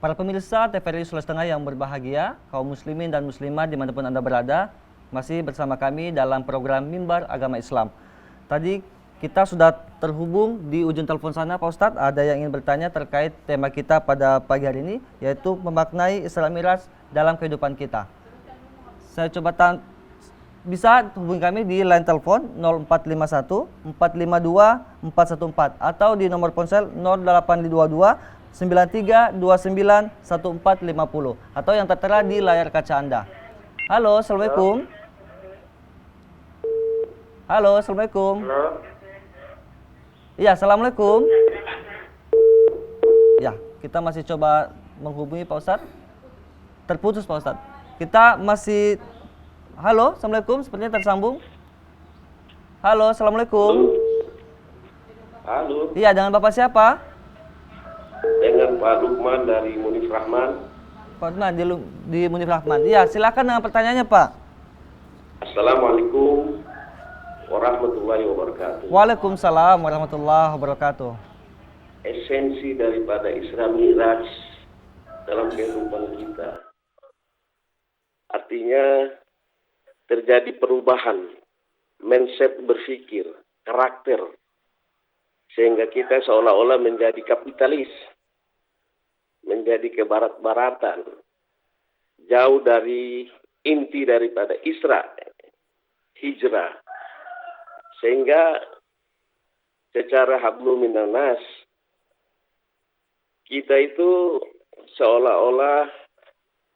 Para pemirsa TVRI Sulawesi Tengah yang berbahagia, kaum muslimin dan muslimat dimanapun Anda berada, masih bersama kami dalam program Mimbar Agama Islam. Tadi kita sudah terhubung di ujung telepon sana, Pak Ustadz. Ada yang ingin bertanya terkait tema kita pada pagi hari ini, yaitu memaknai Isra Miraj dalam kehidupan kita. Saya coba bisa hubungi kami di line telepon 0451 452 414 atau di nomor ponsel 0822 9329 1450 atau yang tertera di layar kaca Anda. Halo, Assalamualaikum. Halo, Assalamualaikum. Halo. Iya, Assalamualaikum. Ya, kita masih coba menghubungi Pak Ustadz. Terputus Pak Ustadz. Kita masih... Halo, Assalamualaikum. Sepertinya tersambung. Halo, Assalamualaikum. Halo. Iya, dengan Bapak siapa? Dengan Pak Lukman dari Munif Rahman. Pak Lukman di Munif Rahman. Iya, silakan dengan pertanyaannya, Pak. Assalamualaikum warahmatullahi wabarakatuh. Waalaikumsalam warahmatullahi wabarakatuh. Esensi daripada Isra Miraj dalam kehidupan kita. Artinya terjadi perubahan mindset berpikir, karakter, sehingga kita seolah-olah menjadi kapitalis, menjadi kebarat-baratan, jauh dari inti daripada Isra, hijrah, sehingga secara hablum minan nas kita itu seolah-olah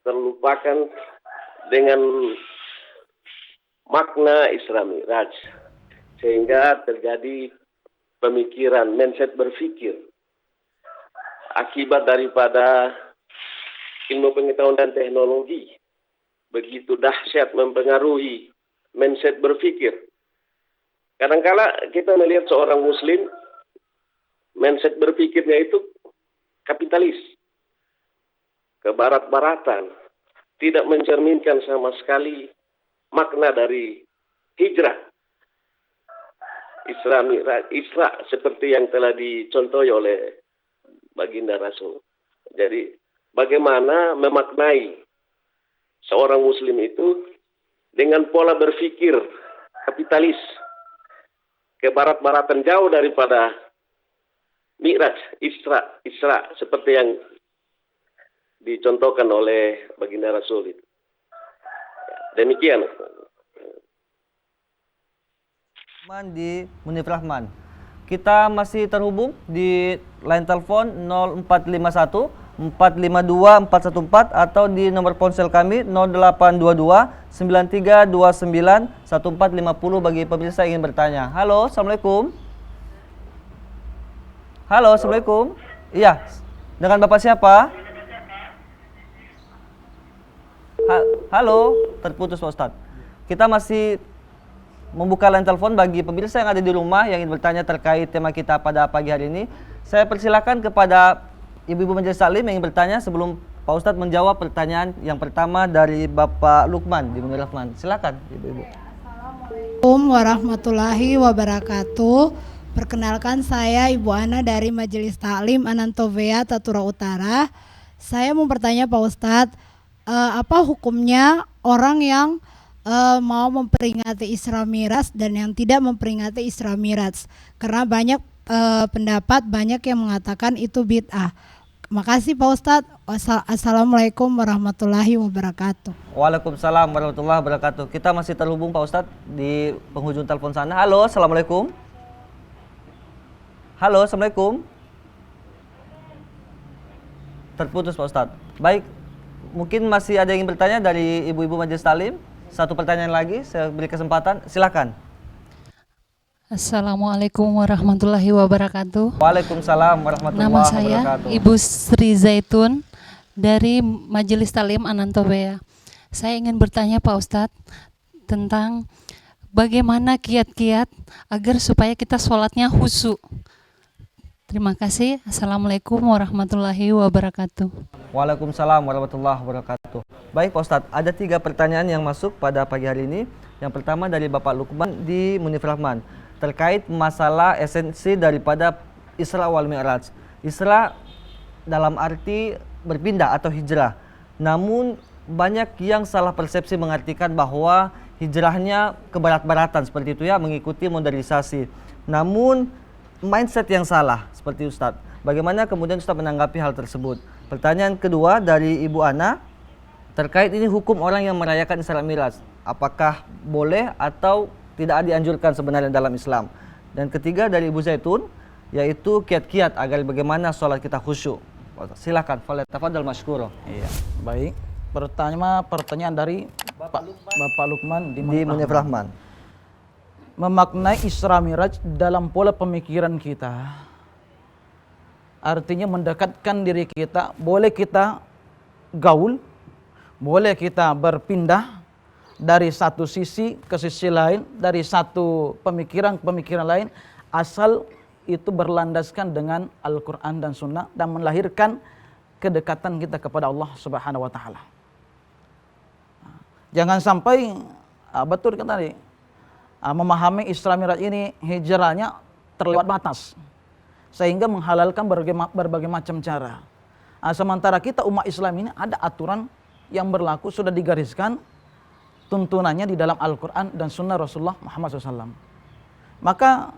terlupakan dengan makna Isra Miraj, sehingga terjadi pemikiran, mindset berpikir akibat daripada ilmu pengetahuan dan teknologi begitu dahsyat mempengaruhi mindset berpikir. Kadangkala kita melihat seorang muslim mindset berpikirnya itu kapitalis, kebarat-baratan, tidak mencerminkan sama sekali makna dari hijrah, Isra Miraj, Isra seperti yang telah dicontohi oleh baginda Rasul. Jadi bagaimana memaknai seorang muslim itu dengan pola berpikir kapitalis, kebarat-baratan, jauh daripada Miraj, Isra seperti yang dicontohkan oleh baginda Rasul itu. Demikian. Di Munif Rahman. Kita masih terhubung di line telepon 0451 452 414 atau di nomor ponsel kami 0822 9329 1450 bagi pemirsa yang ingin bertanya. Halo, Assalamualaikum. Halo, Assalamualaikum. Iya, dengan Bapak siapa? Halo, terputus Pak Ustadz. Kita masih membuka line telepon bagi pemirsa yang ada di rumah yang ingin bertanya terkait tema kita pada pagi hari ini. Saya persilakan kepada ibu-ibu majelis taklim yang ingin bertanya sebelum Pak Ustadz menjawab pertanyaan yang pertama dari Bapak Lukman di Munir Rahman. Silakan ibu-ibu. Assalamualaikum warahmatullahi wabarakatuh. Perkenalkan, saya Ibu Ana dari Majelis Taklim Anantovea Tatura Utara. Saya mau bertanya Pak Ustadz, apa hukumnya orang yang mau memperingati Isra Miraj dan yang tidak memperingati Isra Miraj? Karena banyak pendapat, banyak yang mengatakan itu bid'ah. Makasih Pak Ustadz. Assalamualaikum warahmatullahi wabarakatuh. Waalaikumsalam warahmatullahi wabarakatuh. Kita masih terhubung Pak Ustadz di penghujung telepon sana. Halo, Assalamualaikum. Halo, Assalamualaikum. Terputus Pak Ustadz. Baik, mungkin masih ada yang ingin bertanya dari ibu-ibu majelis taklim. Satu pertanyaan lagi, saya beri kesempatan. Silakan. Assalamualaikum warahmatullahi wabarakatuh. Waalaikumsalam warahmatullahi Nama saya wabarakatuh. Ibu Sri Zaitun dari Majelis Taklim Anantovea. Saya ingin bertanya Pak Ustadz tentang bagaimana kiat-kiat agar supaya kita sholatnya khusyuk. Terima kasih. Assalamualaikum warahmatullahi wabarakatuh. Waalaikumsalam warahmatullahi wabarakatuh. Baik Pak Ustadz, ada 3 pertanyaan yang masuk pada pagi hari ini. Yang pertama dari Bapak Lukman di Munif Rahman terkait masalah esensi daripada Isra wal Mi'raj. Isra dalam arti berpindah atau hijrah. Namun banyak yang salah persepsi mengartikan bahwa hijrahnya ke barat-baratan seperti itu ya, mengikuti modernisasi. Namun mindset yang salah seperti Ustadz. Bagaimana kemudian Ustadz menanggapi hal tersebut? Pertanyaan kedua dari Ibu Ana terkait ini hukum orang yang merayakan Isra Mi'raj. Apakah boleh atau tidak dianjurkan sebenarnya dalam Islam? Dan ketiga dari Ibu Zaitun, yaitu kiat-kiat agar bagaimana sholat kita khusyuk. Silakan, falyatafadhal mashkuro. Iya, baik. Pertanyaan dari Bapak Lukman Di Munif Rahman. Memaknai Isra Mi'raj dalam pola pemikiran kita, artinya mendekatkan diri kita. Boleh kita gaul, boleh kita berpindah dari satu sisi ke sisi lain, dari satu pemikiran ke pemikiran lain, asal itu berlandaskan dengan Al-Quran dan Sunnah dan melahirkan kedekatan kita kepada Allah Subhanahu wa Ta'ala. Jangan sampai betul kan tadi, memahami Isra Mi'raj ini hijrahnya terlewat batas sehingga menghalalkan berbagai macam cara. Sementara kita umat Islam ini ada aturan yang berlaku, sudah digariskan tuntunannya di dalam Al-Quran dan Sunnah Rasulullah Muhammad SAW. Maka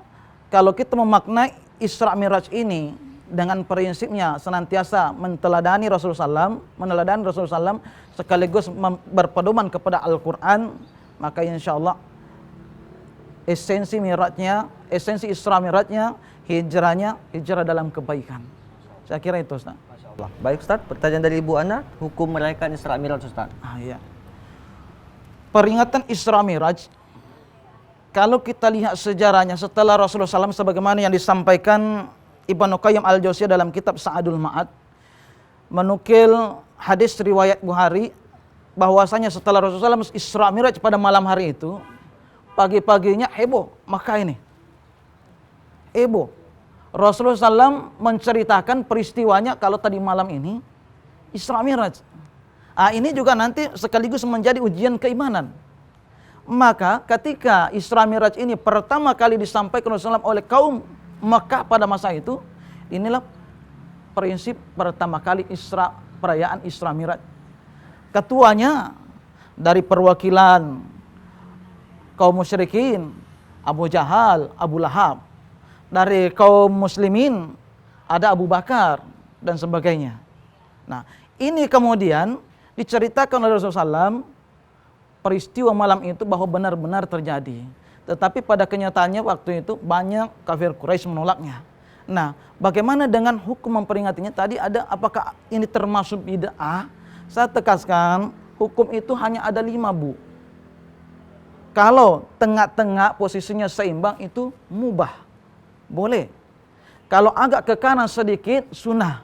kalau kita memaknai Isra Mi'raj ini dengan prinsipnya senantiasa meneladani Rasulullah SAW, sekaligus berpedoman kepada Al-Quran, maka insya Allah esensi Mi'rajnya, esensi Isra Mi'rajnya, hijrah dalam kebaikan. Saya kira itu, Ustaz. Masya Allah. Baik Ustaz, pertanyaan dari Ibu Ana, hukum merayakan Isra Mi'raj Ustaz. Iya. Peringatan Isra Mi'raj, kalau kita lihat sejarahnya setelah Rasulullah SAW, sebagaimana yang disampaikan Ibnu Qayyim al-Jauziyah dalam kitab Sa'adul Ma'ad, menukil hadis riwayat Bukhari bahwasanya setelah Rasulullah SAW Isra Mi'raj pada malam hari itu, pagi-paginya heboh Makkah ini. Heboh. Rasulullah SAW menceritakan peristiwanya kalau tadi malam ini Isra Mi'raj. Ini juga nanti sekaligus menjadi ujian keimanan. Maka ketika Isra Mi'raj ini pertama kali disampaikan Rasulullah SAW oleh kaum Makkah pada masa itu, inilah prinsip pertama kali perayaan Isra Mi'raj. Ketuanya dari perwakilan kaum musyrikin, Abu Jahal, Abu Lahab. Dari kaum muslimin ada Abu Bakar dan sebagainya. Nah, ini kemudian diceritakan oleh Rasulullah SAW peristiwa malam itu bahwa benar-benar terjadi. Tetapi pada kenyataannya waktu itu banyak kafir Quraisy menolaknya. Nah, bagaimana dengan hukum memperingatinya? Tadi ada apakah ini termasuk bid'ah? Saya tegaskan, hukum itu hanya ada 5, Bu. Kalau tengah-tengah posisinya seimbang itu mubah. Boleh. Kalau agak ke kanan sedikit, sunnah.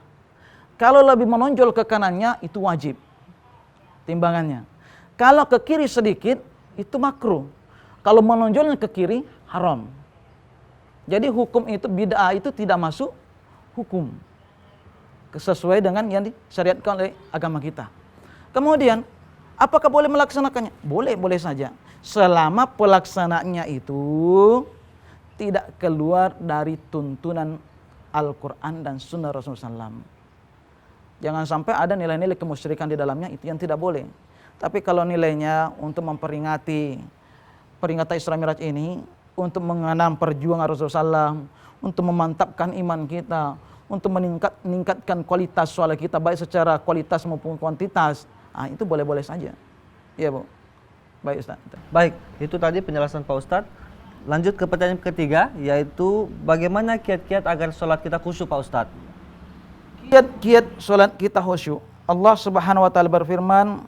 Kalau lebih menonjol ke kanannya, itu wajib timbangannya. Kalau ke kiri sedikit, itu makruh. Kalau menonjolnya ke kiri, haram. Jadi hukum itu, bid'ah itu tidak masuk hukum. Sesuai dengan yang disyariatkan oleh agama kita. Kemudian, apakah boleh melaksanakannya? Boleh, boleh saja. Selama pelaksanaannya itu tidak keluar dari tuntunan Al-Quran dan Sunnah Rasulullah SAW. Jangan sampai ada nilai-nilai kemusyrikan di dalamnya, itu yang tidak boleh. Tapi kalau nilainya untuk memperingati peringatan Isra Mi'raj ini, untuk mengenang perjuangan Rasulullah SAW, untuk memantapkan iman kita, untuk meningkatkan kualitas sholat kita, baik secara kualitas maupun kuantitas, itu boleh-boleh saja. Iya, Bu. Baik, Ustaz. Baik, itu tadi penjelasan Pak Ustadz. Lanjut ke pertanyaan ketiga, yaitu bagaimana kiat-kiat agar sholat kita khusyuk Pak Ustadz? Kiat-kiat sholat kita khusyuk. Allah Subhanahu wa Ta'ala berfirman,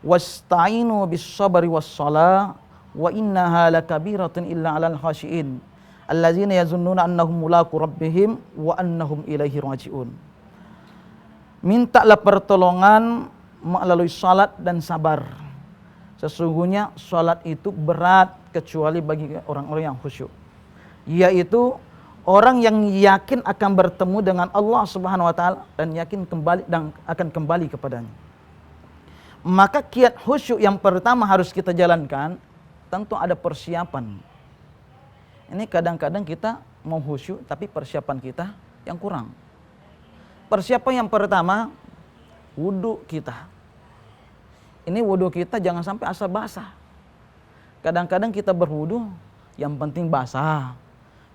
"Wasta'inu bis-sabri was-shalah wa innaha lakabiratun illa 'alal khashiin allazina yazunnuna annahum mulaqu rabbihim wa annahum ilaihi raji'un." Mintalah pertolongan melalui salat dan sabar. Sesungguhnya salat itu berat kecuali bagi orang-orang yang khusyuk, yaitu orang yang yakin akan bertemu dengan Allah Subhanahu wa Ta'ala dan yakin akan kembali kepadanya. Maka kiat khusyuk yang pertama harus kita jalankan, tentu ada persiapan. Ini kadang-kadang kita mau khusyuk tapi persiapan kita yang kurang. Persiapan yang pertama, wudhu kita. Ini wudhu kita jangan sampai asal basah. Kadang-kadang kita berwudhu, yang penting basah.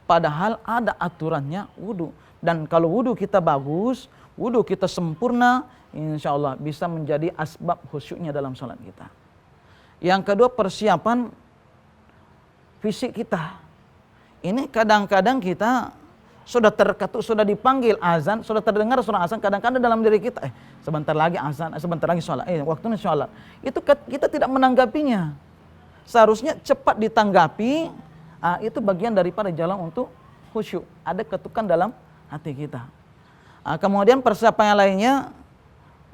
Padahal ada aturannya wudhu. Dan kalau wudhu kita bagus, wudhu kita sempurna, insya Allah bisa menjadi asbab khusyuknya dalam sholat kita. Yang kedua, persiapan fisik kita. Ini kadang-kadang kita sudah terketuk, sudah dipanggil azan, sudah terdengar suara azan, kadang-kadang dalam diri kita, sebentar lagi azan, sebentar lagi sholat, waktunya sholat. Itu kita tidak menanggapinya. Seharusnya cepat ditanggapi, itu bagian daripada jalan untuk khusyuk. Ada ketukan dalam hati kita. Kemudian persiapan yang lainnya,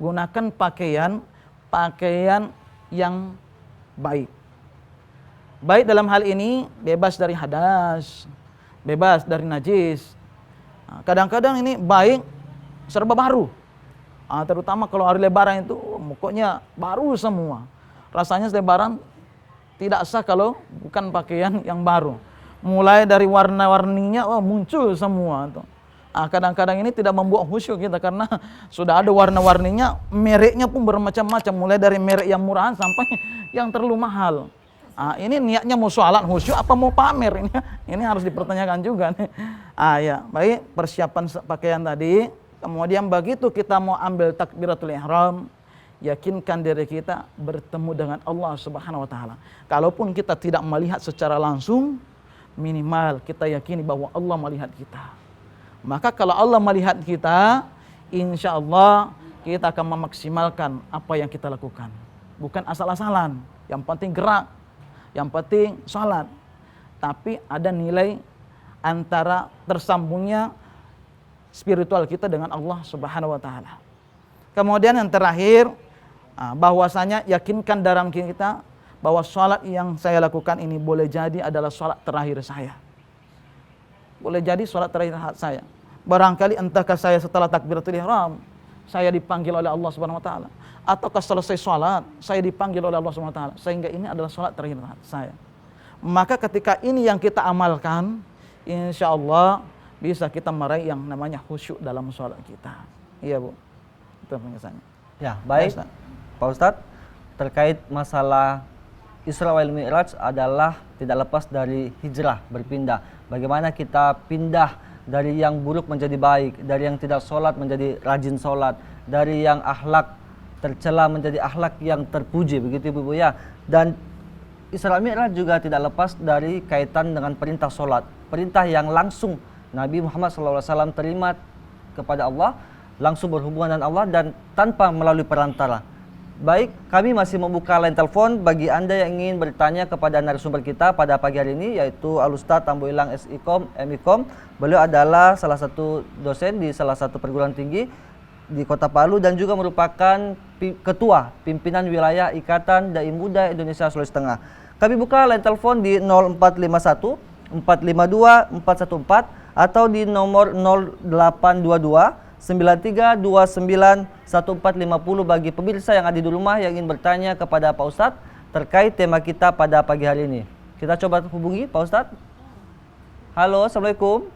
gunakan pakaian yang baik. Baik dalam hal ini bebas dari hadas, bebas dari najis. Kadang-kadang ini baik serba baru. Terutama kalau hari lebaran itu pokoknya baru semua. Rasanya lebaran tidak sah kalau bukan pakaian yang baru. Mulai dari warna-warninya muncul semua tuh. Kadang-kadang ini tidak membuat khusyuk kita karena sudah ada warna-warninya, mereknya pun bermacam-macam, mulai dari merek yang murahan sampai yang terlalu mahal. Ini niatnya mau sholat khusyuk apa mau pamer? Ini harus dipertanyakan juga nih. Ya, baik, persiapan pakaian tadi. Kemudian begitu kita mau ambil takbiratul ihram, yakinkan diri kita bertemu dengan Allah Subhanahu wa taala. Kalaupun kita tidak melihat secara langsung, minimal kita yakini bahwa Allah melihat kita. Maka kalau Allah melihat kita, insya Allah kita akan memaksimalkan apa yang kita lakukan. Bukan asal-asalan, yang penting gerak, yang penting sholat. Tapi ada nilai antara tersambungnya spiritual kita dengan Allah Subhanahu wa taala. Kemudian yang terakhir, bahwasanya yakinkan dalam kita bahwa sholat yang saya lakukan ini boleh jadi adalah sholat terakhir saya. Boleh jadi sholat terakhir saya. Barangkali entahkah saya setelah takbiratul ihram saya dipanggil oleh Allah Subhanahu wa taala, ataukah selesai sholat saya dipanggil oleh Allah Subhanahu wa taala, sehingga ini adalah sholat terakhir saya. Maka ketika ini yang kita amalkan, insya Allah bisa kita meraih yang namanya khusyuk dalam sholat kita. Iya Bu, itu penjelasannya. Ya, baik Pak Ustadz, terkait masalah Isra wal Mi'raj adalah tidak lepas dari hijrah, berpindah. Bagaimana kita pindah dari yang buruk menjadi baik, dari yang tidak sholat menjadi rajin sholat, dari yang akhlak tercela menjadi akhlak yang terpuji, begitu Ibu ya. Dan Isra Mi'raj juga tidak lepas dari kaitan dengan perintah sholat, perintah yang langsung Nabi Muhammad SAW terima kepada Allah, langsung berhubungan dengan Allah dan tanpa melalui perantara. Baik, kami masih membuka line telepon bagi Anda yang ingin bertanya kepada narasumber kita pada pagi hari ini, yaitu Al-Ustadz Tambuilang SIKOM, MIKOM. Beliau adalah salah satu dosen di salah satu perguruan tinggi di Kota Palu dan juga merupakan ketua pimpinan wilayah Ikatan Dai Muda Indonesia Sulawesi Tengah. Kami buka line telepon di 0451 452 414 atau di nomor 0822 9329 1450 bagi pemirsa yang ada di rumah yang ingin bertanya kepada Pak Ustadz terkait tema kita pada pagi hari ini. Kita coba hubungi Pak Ustadz. Halo, Assalamualaikum.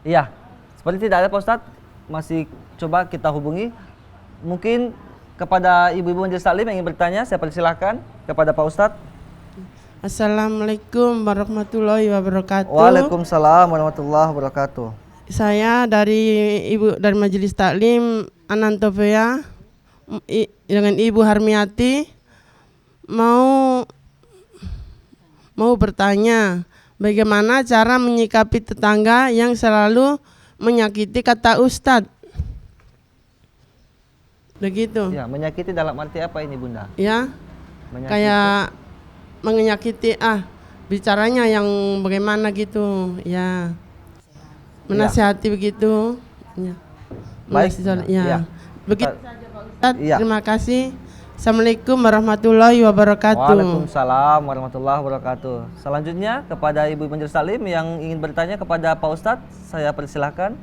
Iya, seperti tidak ada Pak Ustadz. Masih coba kita hubungi. Mungkin kepada ibu-ibu majelis taklim yang ingin bertanya, saya persilahkan kepada Pak Ustadz. Assalamualaikum warahmatullahi wabarakatuh. Waalaikumsalam warahmatullahi wabarakatuh. Saya dari Majelis Taklim Anantovea dengan Ibu Harmiati mau bertanya bagaimana cara menyikapi tetangga yang selalu menyakiti kata Ustadz. Begitu. Ya, menyakiti dalam arti apa ini Bunda? Ya, Menyakiti. kayak menyakiti bicaranya yang bagaimana gitu ya. Menasihati begitu ya. Baik. Ya. Begitu Kita- saja Pak Ustadz. Iya. Terima kasih. Assalamualaikum warahmatullahi wabarakatuh. Waalaikumsalam warahmatullahi wabarakatuh. Selanjutnya kepada Ibu Majelis Taklim yang ingin bertanya kepada Pak Ustadz, saya persilahkan.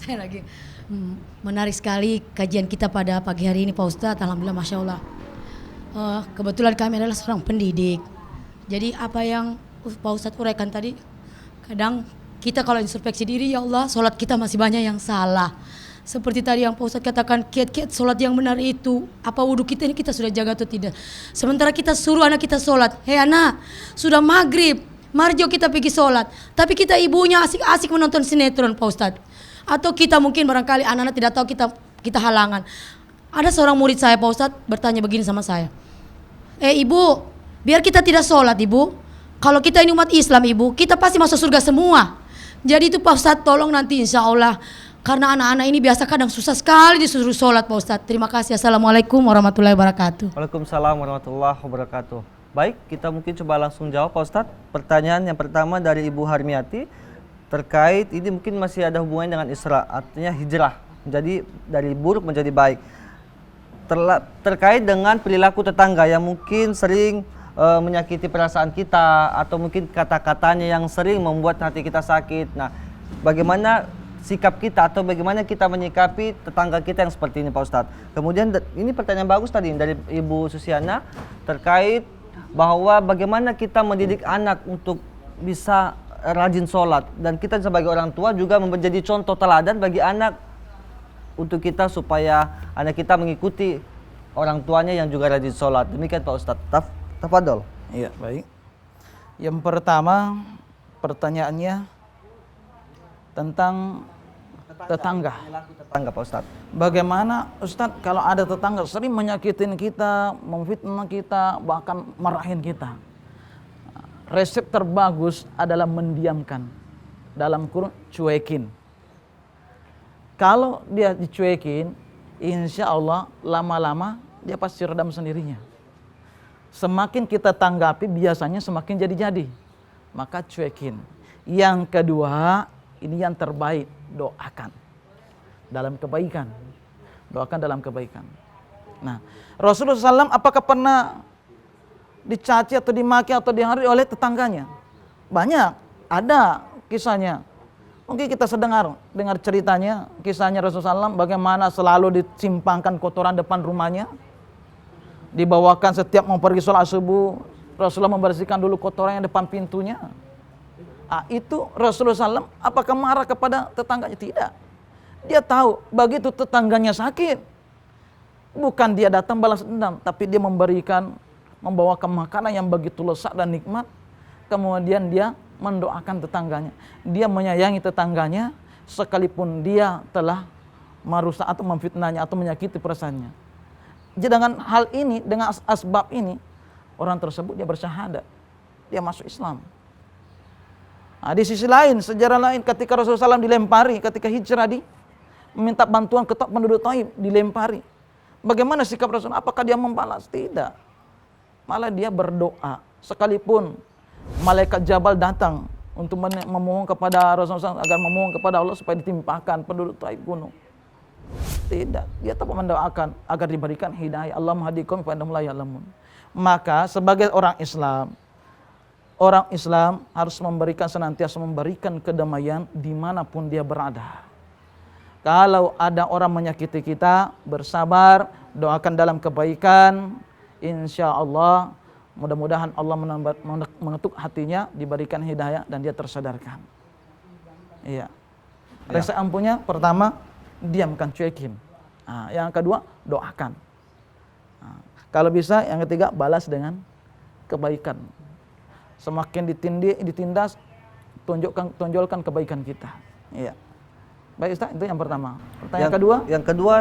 Saya lagi menarik sekali kajian kita pada pagi hari ini Pak Ustadz. Alhamdulillah, Masya Allah. Kebetulan kami adalah seorang pendidik. Jadi apa yang Pak Ustadz uraikan tadi, kadang kita kalau introspeksi diri, ya Allah, sholat kita masih banyak yang salah. Seperti tadi yang Pak Ustadz katakan, kiat-kiat sholat yang benar itu, apa wudhu kita ini kita sudah jaga atau tidak. Sementara kita suruh anak kita sholat, hei anak, sudah maghrib, mari jom kita pergi sholat. Tapi kita ibunya asik-asik menonton sinetron Pak Ustadz. Atau kita mungkin barangkali anak-anak tidak tahu kita halangan. Ada seorang murid saya Pak Ustadz bertanya begini sama saya, ibu, biar kita tidak sholat ibu, kalau kita ini umat Islam ibu, kita pasti masuk surga semua. Jadi itu Pak Ustadz tolong nanti insya Allah, karena anak-anak ini biasa kadang susah sekali disuruh sholat Pak Ustadz. Terima kasih. Assalamualaikum warahmatullahi wabarakatuh. Waalaikumsalam warahmatullahi wabarakatuh. Baik, kita mungkin coba langsung jawab Pak Ustadz. Pertanyaan yang pertama dari Ibu Harmiati terkait ini mungkin masih ada hubungannya dengan Isra, artinya hijrah. Jadi dari buruk menjadi baik. Terkait dengan perilaku tetangga yang mungkin sering menyakiti perasaan kita, atau mungkin kata-katanya yang sering membuat hati kita sakit. Nah, bagaimana sikap kita atau bagaimana kita menyikapi tetangga kita yang seperti ini Pak Ustadz. Kemudian ini pertanyaan bagus tadi dari Ibu Susiana terkait bahwa bagaimana kita mendidik anak untuk bisa rajin sholat, dan kita sebagai orang tua juga menjadi contoh teladan bagi anak untuk kita supaya anak kita mengikuti orang tuanya yang juga rajin sholat. Demikian Pak Ustadz. Tafadhol. Iya, baik. Yang pertama pertanyaannya tentang tetangga. Tetangga Pak Ustadz. Bagaimana Ustadz kalau ada tetangga sering menyakitin kita, memfitnah kita, bahkan marahin kita? Resep terbagus adalah mendiamkan. Dalam kurung cuekin. Kalau dia dicuekin, insya Allah lama-lama dia pasti redam sendirinya. Semakin kita tanggapi biasanya semakin jadi-jadi. Maka cuekin. Yang kedua, ini yang terbaik, doakan dalam kebaikan. Doakan dalam kebaikan. Nah, Rasulullah SAW apakah pernah dicaci atau dimaki atau dihari oleh tetangganya? Banyak, ada kisahnya. Mungkin kita dengar ceritanya, kisahnya Rasulullah SAW bagaimana selalu disimpangkan kotoran depan rumahnya. Dibawakan setiap mau pergi sholat subuh, Rasulullah membersihkan dulu kotoran yang depan pintunya. Itu Rasulullah SAW apakah marah kepada tetangganya? Tidak. Dia tahu begitu tetangganya sakit, bukan dia datang balas dendam, tapi dia membawakan makanan yang begitu lezat dan nikmat. Kemudian dia mendoakan tetangganya. Dia menyayangi tetangganya sekalipun dia telah merusak atau memfitnahnya atau menyakiti perasaannya. Jadi dengan hal ini, dengan asbab ini, orang tersebut dia bersyahadat, dia masuk Islam. Di sisi lain, sejarah lain, ketika Rasulullah SAW dilempari, ketika hijrah meminta bantuan ke penduduk Taif, dilempari. Bagaimana sikap Rasulullah? Apakah dia membalas? Tidak. Malah dia berdoa. Sekalipun malaikat Jabal datang untuk memohon kepada Rasulullah SAW, agar memohon kepada Allah supaya ditimpakan penduduk Taif gunung. Tidak, dia tetap mendoakan agar diberikan hidayah. Allahumma hadiqhum fa innahum la ya'lamun. Maka sebagai orang Islam harus senantiasa memberikan kedamaian dimanapun dia berada. Kalau ada orang menyakiti kita, bersabar, doakan dalam kebaikan, insya Allah mudah-mudahan Allah mengetuk hatinya, diberikan hidayah dan dia tersadarkan. Iya. Rasa ampunya pertama, diamkan, cuekin. Yang kedua, doakan. Kalau bisa, yang ketiga, balas dengan kebaikan. Semakin ditindas, tonjolkan kebaikan kita. Iya. Baik Ustaz, itu yang pertama. Pertanyaan kedua? Yang kedua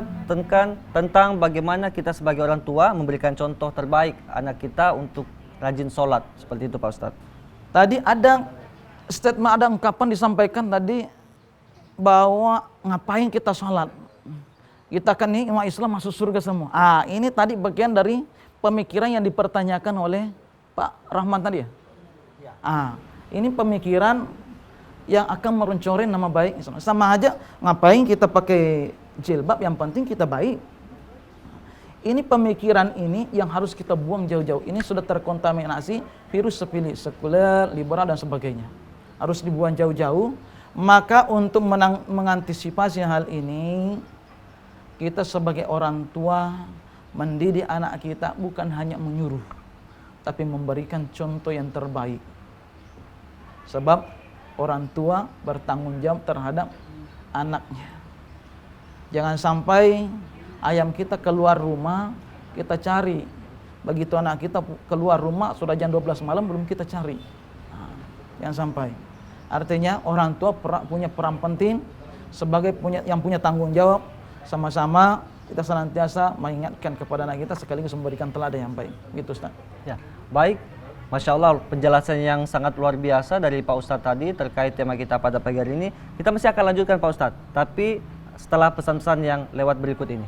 tentang bagaimana kita sebagai orang tua memberikan contoh terbaik anak kita untuk rajin sholat. Seperti itu Pak Ustadz. Tadi ada statement, ada ungkapan disampaikan tadi bahwa ngapain kita sholat? Kita kan nih umat Islam masuk surga semua. Ini tadi bagian dari pemikiran yang dipertanyakan oleh Pak Rahman tadi ya? Ini pemikiran yang akan meroncorin nama baik Islam. Sama aja ngapain kita pakai jilbab, yang penting kita baik. Ini pemikiran ini yang harus kita buang jauh-jauh. Ini sudah terkontaminasi virus sekuler, liberal dan sebagainya. Harus dibuang jauh-jauh. Maka untuk mengantisipasi hal ini, kita sebagai orang tua mendidik anak kita bukan hanya menyuruh, tapi memberikan contoh yang terbaik. Sebab orang tua bertanggung jawab terhadap anaknya. Jangan sampai ayam kita keluar rumah, kita cari. Begitu anak kita keluar rumah, sudah jam 12 malam belum kita cari. Nah, jangan sampai. Artinya orang tua punya peran penting sebagai yang punya tanggung jawab, sama-sama kita senantiasa mengingatkan kepada anak kita sekaligus memberikan teladan yang baik. Gitu Ustaz. Ya, baik. Masya Allah, penjelasan yang sangat luar biasa dari Pak Ustadz tadi terkait tema kita pada pagi hari ini. Kita masih akan lanjutkan Pak Ustadz, tapi setelah pesan-pesan yang lewat berikut ini.